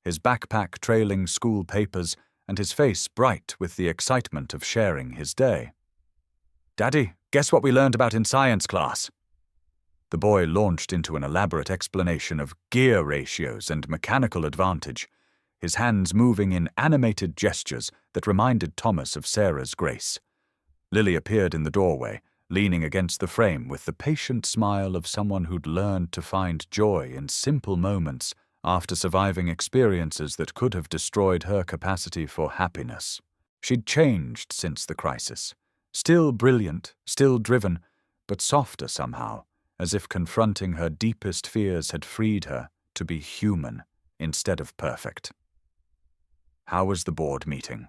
S1: his backpack trailing school papers and his face bright with the excitement of sharing his day. "Daddy, guess what we learned about in science class?" The boy launched into an elaborate explanation of gear ratios and mechanical advantage, his hands moving in animated gestures that reminded Thomas of Sarah's grace. Lily appeared in the doorway, leaning against the frame with the patient smile of someone who'd learned to find joy in simple moments after surviving experiences that could have destroyed her capacity for happiness. She'd changed since the crisis. Still brilliant, still driven, but softer somehow, as if confronting her deepest fears had freed her to be human instead of perfect. "How was the board meeting?"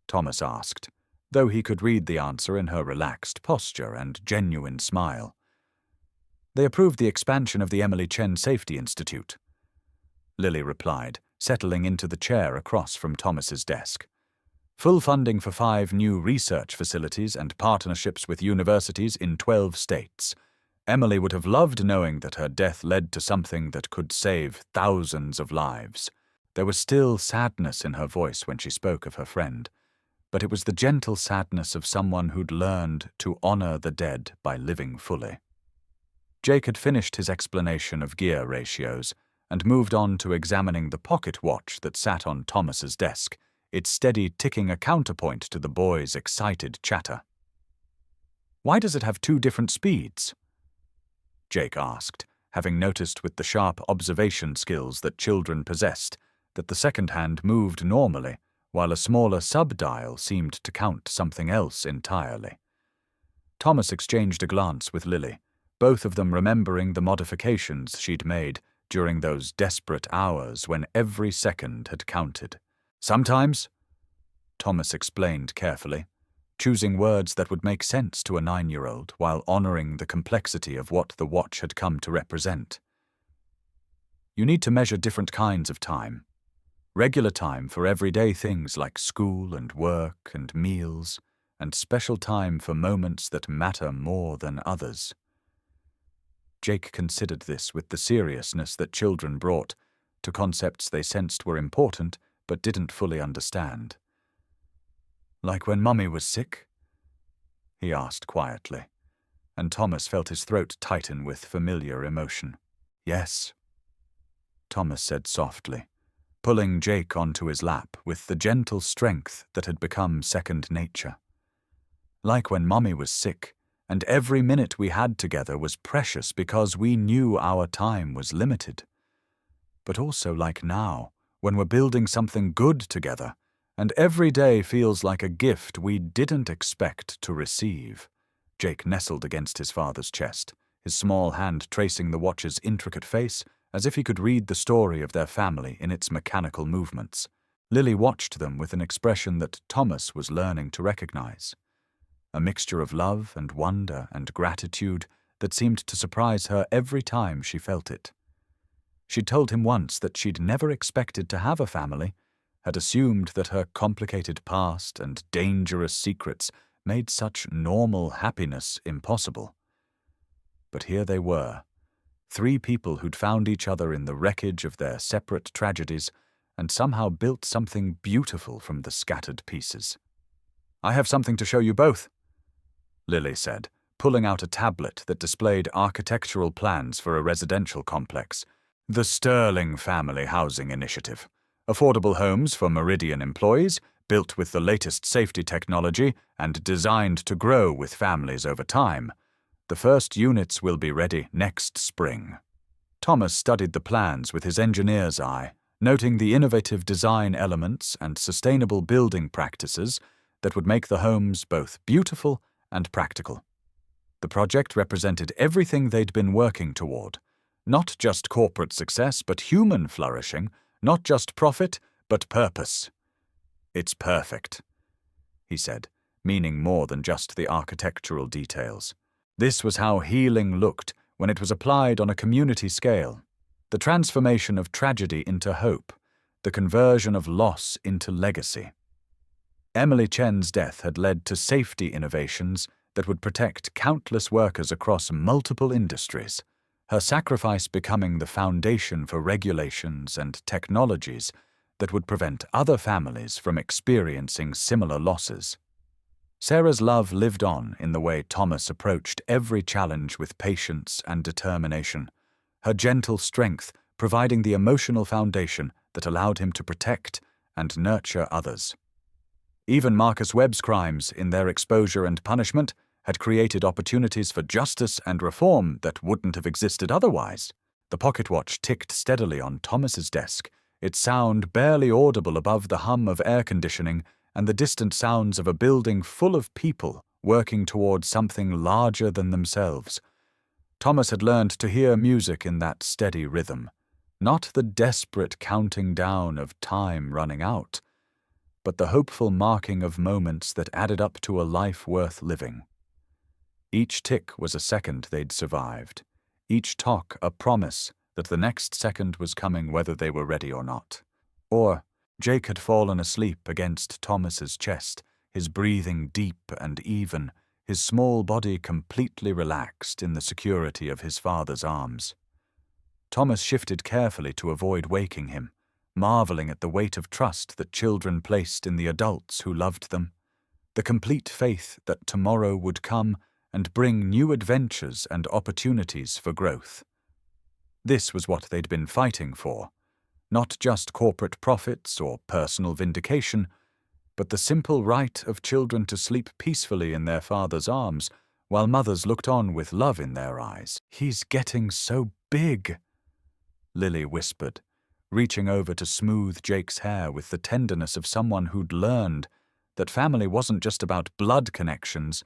S1: Thomas asked, though he could read the answer in her relaxed posture and genuine smile. "They approved the expansion of the Emily Chen Safety Institute," Lily replied, settling into the chair across from Thomas's desk. "Full funding for 5 new research facilities and partnerships with universities in 12 states. Emily would have loved knowing that her death led to something that could save thousands of lives." There was still sadness in her voice when she spoke of her friend, but it was the gentle sadness of someone who'd learned to honor the dead by living fully. Jake had finished his explanation of gear ratios and moved on to examining the pocket watch that sat on Thomas's desk, its steady ticking a counterpoint to the boy's excited chatter. "Why does it have 2 different speeds?" Jake asked, having noticed with the sharp observation skills that children possessed that the second hand moved normally, while a smaller sub-dial seemed to count something else entirely. Thomas exchanged a glance with Lily, both of them remembering the modifications she'd made during those desperate hours when every second had counted. "Sometimes," Thomas explained carefully, choosing words that would make sense to a 9-year-old while honoring the complexity of what the watch had come to represent. "You need to measure different kinds of time. Regular time for everyday things like school and work and meals, and special time for moments that matter more than others." Jake considered this with the seriousness that children brought to concepts they sensed were important but didn't fully understand. "Like when Mummy was sick?" he asked quietly, and Thomas felt his throat tighten with familiar emotion. "Yes," Thomas said softly, pulling Jake onto his lap with the gentle strength that had become second nature. "Like when Mummy was sick, and every minute we had together was precious because we knew our time was limited. But also like now, when we're building something good together, and every day feels like a gift we didn't expect to receive." Jake nestled against his father's chest, his small hand tracing the watch's intricate face as if he could read the story of their family in its mechanical movements. Lily watched them with an expression that Thomas was learning to recognize. A mixture of love and wonder and gratitude that seemed to surprise her every time she felt it. She'd told him once that she'd never expected to have a family, had assumed that her complicated past and dangerous secrets made such normal happiness impossible. But here they were, 3 people who'd found each other in the wreckage of their separate tragedies and somehow built something beautiful from the scattered pieces. "I have something to show you both," Lily said, pulling out a tablet that displayed architectural plans for a residential complex. "The Sterling Family Housing Initiative. Affordable homes for Meridian employees, built with the latest safety technology and designed to grow with families over time. The first units will be ready next spring." Thomas studied the plans with his engineer's eye, noting the innovative design elements and sustainable building practices that would make the homes both beautiful and practical. The project represented everything they'd been working toward. Not just corporate success, but human flourishing. Not just profit, but purpose. "It's perfect," he said, meaning more than just the architectural details. This was how healing looked when it was applied on a community scale. The transformation of tragedy into hope. The conversion of loss into legacy. Emily Chen's death had led to safety innovations that would protect countless workers across multiple industries, her sacrifice becoming the foundation for regulations and technologies that would prevent other families from experiencing similar losses. Sarah's love lived on in the way Thomas approached every challenge with patience and determination, her gentle strength providing the emotional foundation that allowed him to protect and nurture others. Even Marcus Webb's crimes, in their exposure and punishment, had created opportunities for justice and reform that wouldn't have existed otherwise. The pocket watch ticked steadily on Thomas's desk, its sound barely audible above the hum of air conditioning and the distant sounds of a building full of people working towards something larger than themselves. Thomas had learned to hear music in that steady rhythm, not the desperate counting down of time running out, but the hopeful marking of moments that added up to a life worth living. Each tick was a second they'd survived, each tock a promise that the next second was coming whether they were ready or not. Or Jake had fallen asleep against Thomas's chest, his breathing deep and even, his small body completely relaxed in the security of his father's arms. Thomas shifted carefully to avoid waking him, marveling at the weight of trust that children placed in the adults who loved them. the complete faith that tomorrow would come and bring new adventures and opportunities for growth. This was what they'd been fighting for, not just corporate profits or personal vindication, but the simple right of children to sleep peacefully in their father's arms while mothers looked on with love in their eyes. "He's getting so big," Lily whispered, reaching over to smooth Jake's hair with the tenderness of someone who'd learned that family wasn't just about blood connections,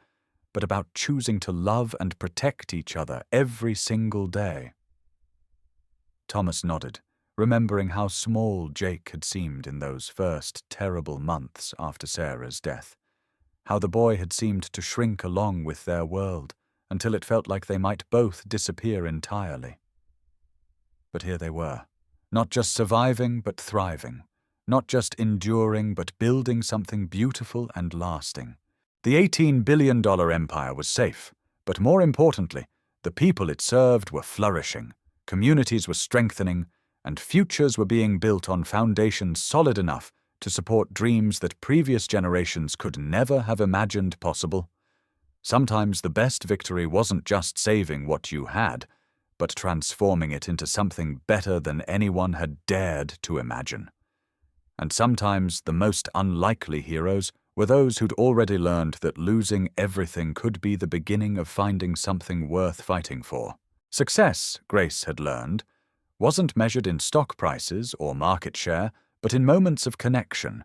S1: but about choosing to love and protect each other every single day. Thomas nodded, remembering how small Jake had seemed in those first terrible months after Sarah's death, how the boy had seemed to shrink along with their world until it felt like they might both disappear entirely. But here they were, not just surviving but thriving, not just enduring but building something beautiful and lasting. The $18 billion empire was safe, but more importantly, the people it served were flourishing, communities were strengthening, and futures were being built on foundations solid enough to support dreams that previous generations could never have imagined possible. Sometimes the best victory wasn't just saving what you had, but transforming it into something better than anyone had dared to imagine. And sometimes the most unlikely heroes were those who'd already learned that losing everything could be the beginning of finding something worth fighting for. Success, Grace had learned, wasn't measured in stock prices or market share, but in moments of connection,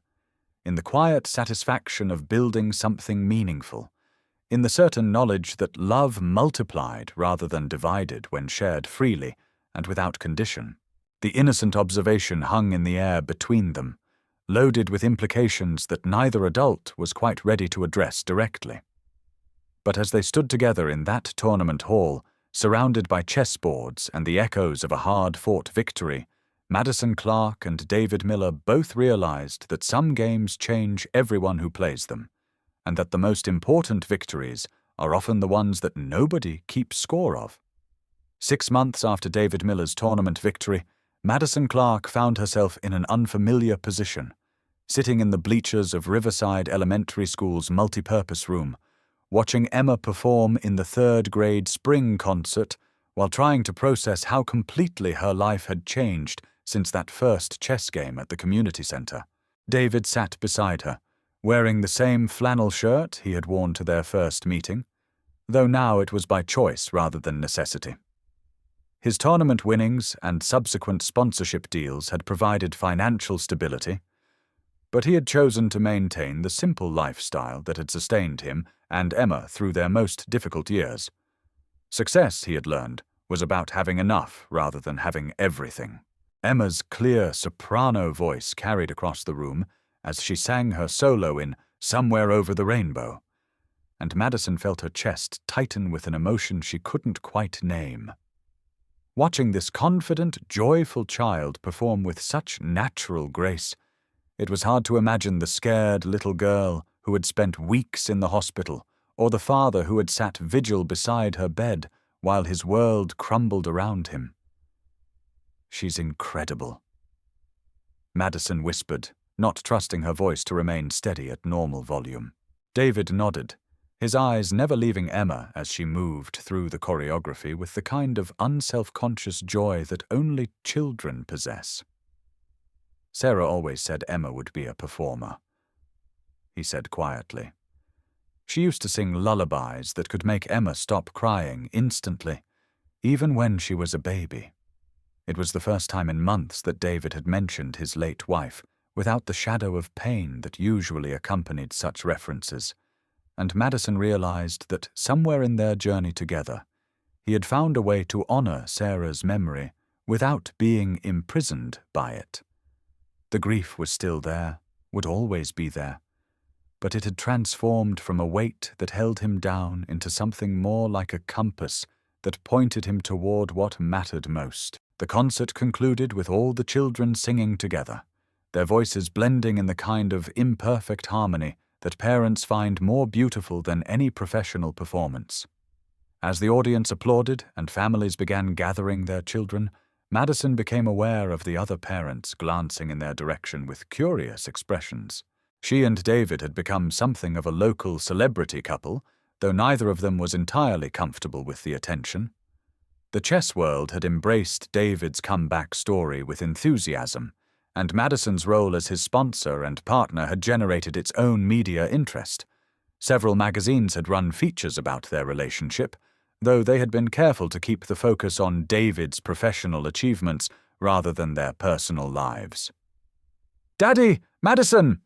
S1: in the quiet satisfaction of building something meaningful, in the certain knowledge that love multiplied rather than divided when shared freely and without condition. The innocent observation hung in the air between them, loaded with implications that neither adult was quite ready to address directly. But as they stood together in that tournament hall, surrounded by chessboards and the echoes of a hard-fought victory, Madison Clark and David Miller both realized that some games change everyone who plays them, and that the most important victories are often the ones that nobody keeps score of. 6 months after David Miller's tournament victory, Madison Clark found herself in an unfamiliar position, sitting in the bleachers of Riverside Elementary School's multipurpose room, watching Emma perform in the 3rd grade spring concert while trying to process how completely her life had changed since that first chess game at the community center. David sat beside her, wearing the same flannel shirt he had worn to their first meeting, though now it was by choice rather than necessity. His tournament winnings and subsequent sponsorship deals had provided financial stability, but he had chosen to maintain the simple lifestyle that had sustained him and Emma through their most difficult years. Success, he had learned, was about having enough rather than having everything. Emma's clear soprano voice carried across the room as she sang her solo in Somewhere Over the Rainbow, and Madison felt her chest tighten with an emotion she couldn't quite name. Watching this confident, joyful child perform with such natural grace, it was hard to imagine the scared little girl who had spent weeks in the hospital, or the father who had sat vigil beside her bed while his world crumbled around him. "She's incredible," Madison whispered, not trusting her voice to remain steady at normal volume. David nodded, his eyes never leaving Emma as she moved through the choreography with the kind of unself-conscious joy that only children possess. "Sarah always said Emma would be a performer," he said quietly. "She used to sing lullabies that could make Emma stop crying instantly, even when she was a baby." It was the first time in months that David had mentioned his late wife, without the shadow of pain that usually accompanied such references, and Madison realized that somewhere in their journey together, he had found a way to honor Sarah's memory without being imprisoned by it. The grief was still there, would always be there, but it had transformed from a weight that held him down into something more like a compass that pointed him toward what mattered most. The concert concluded with all the children singing together, their voices blending in the kind of imperfect harmony that parents find more beautiful than any professional performance. As the audience applauded and families began gathering their children, Madison became aware of the other parents glancing in their direction with curious expressions. She and David had become something of a local celebrity couple, though neither of them was entirely comfortable with the attention. The chess world had embraced David's comeback story with enthusiasm, and Madison's role as his sponsor and partner had generated its own media interest. Several magazines had run features about their relationship, though they had been careful to keep the focus on David's professional achievements rather than their personal lives. "Daddy! Madison!"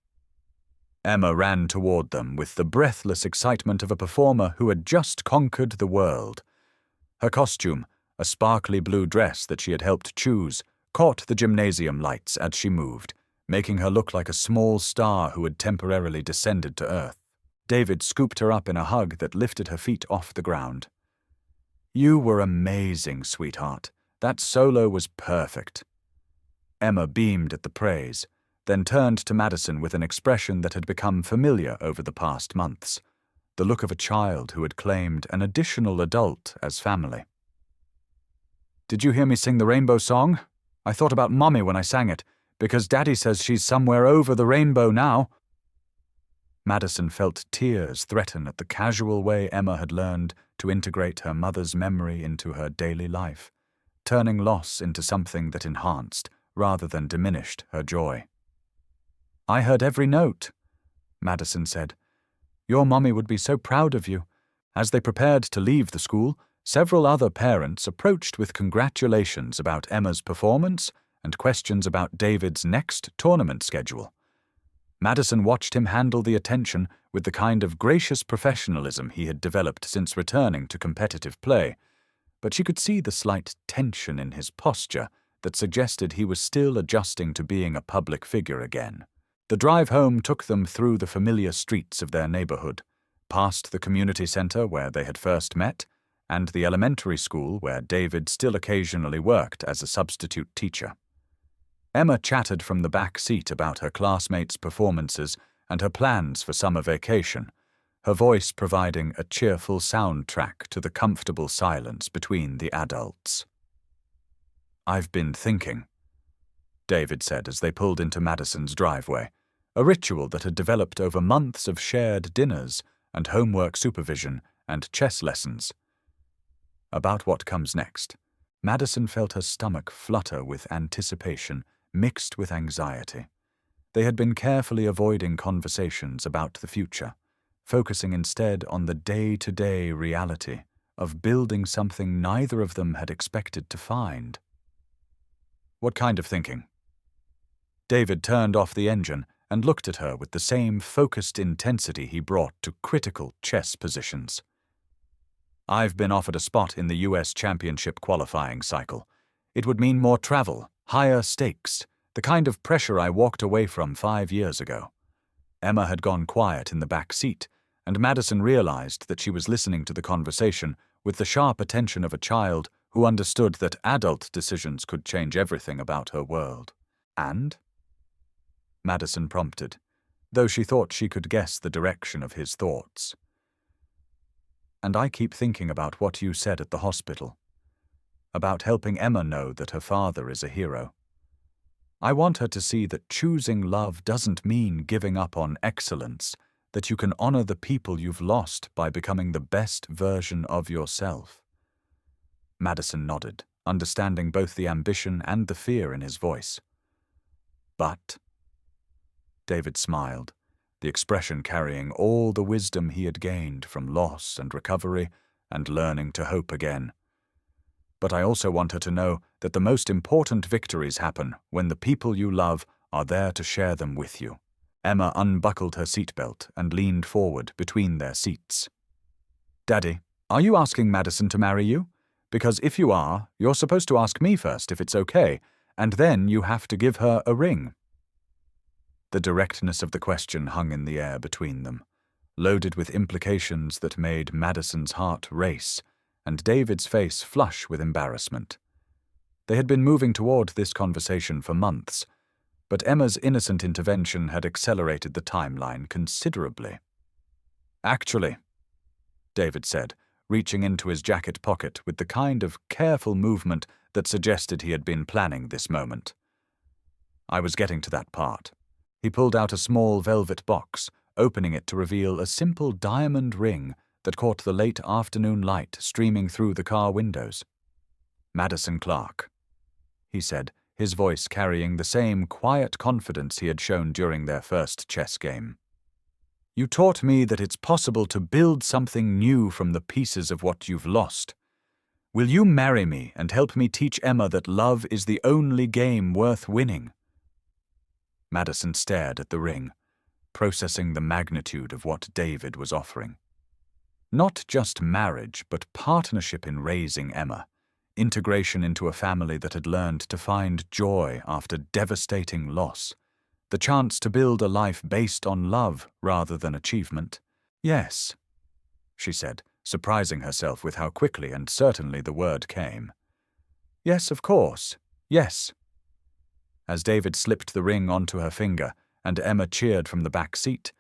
S1: Emma ran toward them with the breathless excitement of a performer who had just conquered the world. Her costume, a sparkly blue dress that she had helped choose, caught the gymnasium lights as she moved, making her look like a small star who had temporarily descended to earth. David scooped her up in a hug that lifted her feet off the ground. "You were amazing, sweetheart. That solo was perfect." Emma beamed at the praise, then turned to Madison with an expression that had become familiar over the past months, the look of a child who had claimed an additional adult as family. "Did you hear me sing the rainbow song? I thought about Mommy when I sang it, because Daddy says she's somewhere over the rainbow now." Madison felt tears threaten at the casual way Emma had learned to integrate her mother's memory into her daily life, turning loss into something that enhanced rather than diminished her joy. "I heard every note," Madison said. "Your Mommy would be so proud of you." As they prepared to leave the school, several other parents approached with congratulations about Emma's performance and questions about David's next tournament schedule. Madison watched him handle the attention with the kind of gracious professionalism he had developed since returning to competitive play, but she could see the slight tension in his posture that suggested he was still adjusting to being a public figure again. The drive home took them through the familiar streets of their neighborhood, past the community center where they had first met, and the elementary school where David still occasionally worked as a substitute teacher. Emma chatted from the back seat about her classmates' performances and her plans for summer vacation, her voice providing a cheerful soundtrack to the comfortable silence between the adults. "I've been thinking," David said as they pulled into Madison's driveway, a ritual that had developed over months of shared dinners and homework supervision and chess lessons. About what comes next. Madison felt her stomach flutter with anticipation mixed with anxiety. They had been carefully avoiding conversations about the future, focusing instead on the day-to-day reality of building something neither of them had expected to find. "What kind of thinking?" David turned off the engine and looked at her with the same focused intensity he brought to critical chess positions. "I've been offered a spot in the U.S. Championship qualifying cycle. It would mean more travel, higher stakes, the kind of pressure I walked away from 5 years ago." Emma had gone quiet in the back seat, and Madison realized that she was listening to the conversation with the sharp attention of a child who understood that adult decisions could change everything about her world. "And?" Madison prompted, though she thought she could guess the direction of his thoughts. "And I keep thinking about what you said at the hospital, about helping Emma know that her father is a hero. I want her to see that choosing love doesn't mean giving up on excellence, that you can honor the people you've lost by becoming the best version of yourself." Madison nodded, understanding both the ambition and the fear in his voice. "But," David smiled, the expression carrying all the wisdom he had gained from loss and recovery and learning to hope again. "But I also want her to know that the most important victories happen when the people you love are there to share them with you." Emma unbuckled her seatbelt and leaned forward between their seats. "Daddy, are you asking Madison to marry you? Because if you are, you're supposed to ask me first if it's okay, and then you have to give her a ring." The directness of the question hung in the air between them, loaded with implications that made Madison's heart race and David's face flush with embarrassment. They had been moving toward this conversation for months, but Emma's innocent intervention had accelerated the timeline considerably. "Actually," David said, reaching into his jacket pocket with the kind of careful movement that suggested he had been planning this moment. "I was getting to that part. He pulled out a small velvet box, opening it to reveal a simple diamond ring that caught the late afternoon light streaming through the car windows. "Madison Clark," he said, his voice carrying the same quiet confidence he had shown during their first chess game. "You taught me that it's possible to build something new from the pieces of what you've lost. Will you marry me and help me teach Emma that love is the only game worth winning?" Madison stared at the ring, processing the magnitude of what David was offering. Not just marriage, but partnership in raising Emma, integration into a family that had learned to find joy after devastating loss, the chance to build a life based on love rather than achievement. "Yes," she said, surprising herself with how quickly and certainly the word came. "Yes, of course. Yes." As David slipped the ring onto her finger and Emma cheered from the back seat,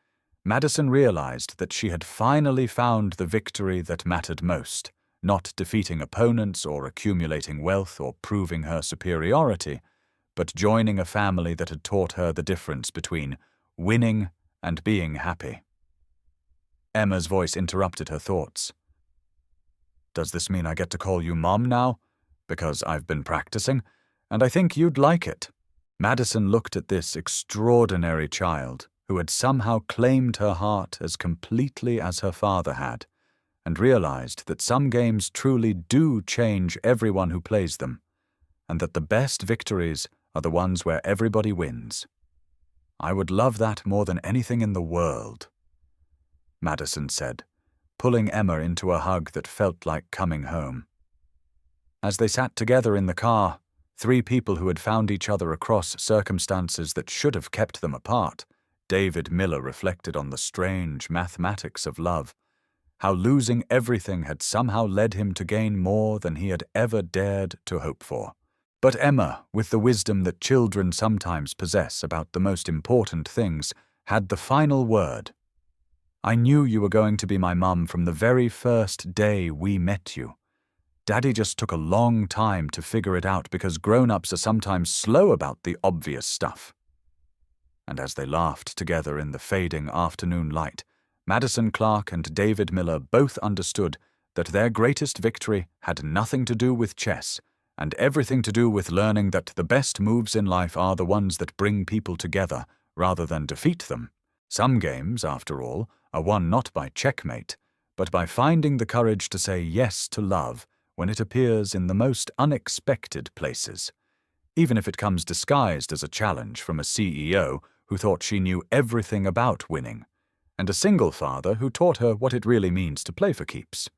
S1: Madison realized that she had finally found the victory that mattered most, not defeating opponents or accumulating wealth or proving her superiority, but joining a family that had taught her the difference between winning and being happy. Emma's voice interrupted her thoughts. "Does this mean I get to call you Mom now? Because I've been practicing, and I think you'd like it." Madison looked at this extraordinary child who had somehow claimed her heart as completely as her father had, and realized that some games truly do change everyone who plays them, and that the best victories are the ones where everybody wins. "I would love that more than anything in the world," Madison said, pulling Emma into a hug that felt like coming home. As they sat together in the car, three people who had found each other across circumstances that should have kept them apart, David Miller reflected on the strange mathematics of love, how losing everything had somehow led him to gain more than he had ever dared to hope for. But Emma, with the wisdom that children sometimes possess about the most important things, had the final word. "I knew you were going to be my mum from the very first day we met you. Daddy just took a long time to figure it out because grown-ups are sometimes slow about the obvious stuff." And as they laughed together in the fading afternoon light, Madison Clark and David Miller both understood that their greatest victory had nothing to do with chess and everything to do with learning that the best moves in life are the ones that bring people together rather than defeat them. Some games, after all, are won not by checkmate, but by finding the courage to say yes to love when it appears in the most unexpected places, even if it comes disguised as a challenge from a CEO who thought she knew everything about winning, and a single father who taught her what it really means to play for keeps.